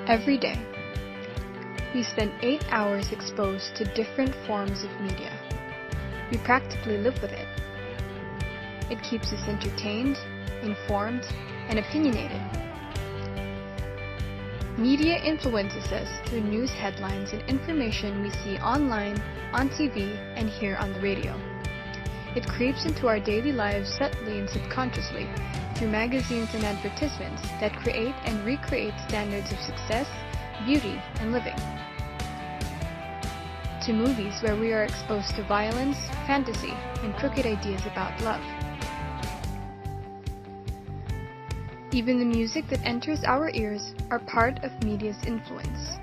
Every day, we spend 8 hours exposed to different forms of media. We practically live with it. It keeps us entertained, informed, and opinionated. Media influences us through news headlines and information we see online, on TV, and hear on the radio. It creeps into our daily lives subtly and subconsciously through magazines and advertisements that create and recreate standards of success, beauty, and living. To movies where we are exposed to violence, fantasy, and crooked ideas about love. Even the music that enters our ears are part of media's influence.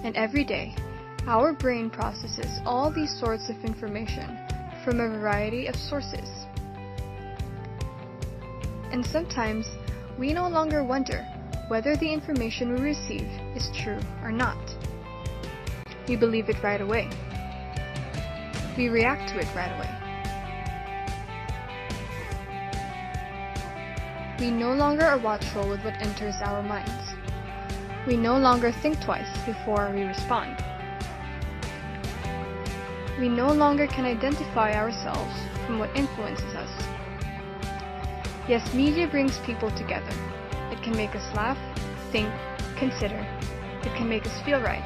And every day, our brain processes all these sorts of information from a variety of sources. And sometimes, we no longer wonder whether the information we receive is true or not. We believe it right away. We react to it right away. We no longer are watchful with what enters our minds. We no longer think twice before we respond. We no longer can identify ourselves from what influences us. Yes, media brings people together. It can make us laugh, think, consider. It can make us feel right.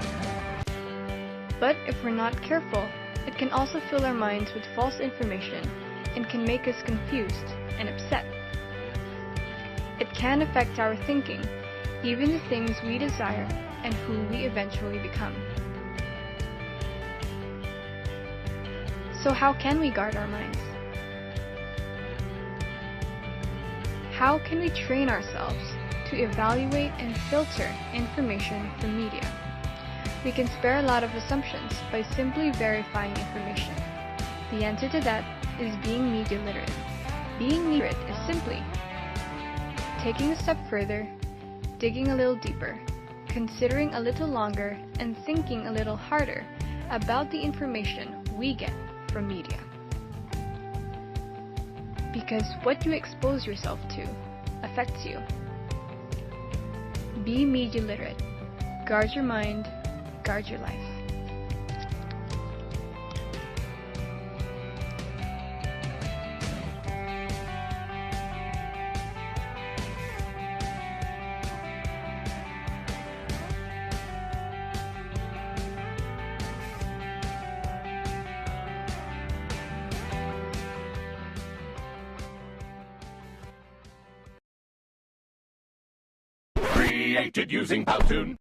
But if we're not careful, it can also fill our minds with false information and can make us confused and upset. It can affect our thinking, even the things we desire and who we eventually become. So how can we guard our minds? How can we train ourselves to evaluate and filter information from media? We can spare a lot of assumptions by simply verifying information. The answer to that is being media literate. Being media literate is simply taking a step further, digging a little deeper, considering a little longer, and thinking a little harder about the information we get from media. Because what you expose yourself to affects you. Be media literate. Guard your mind, guard your life. Created using Powtoon.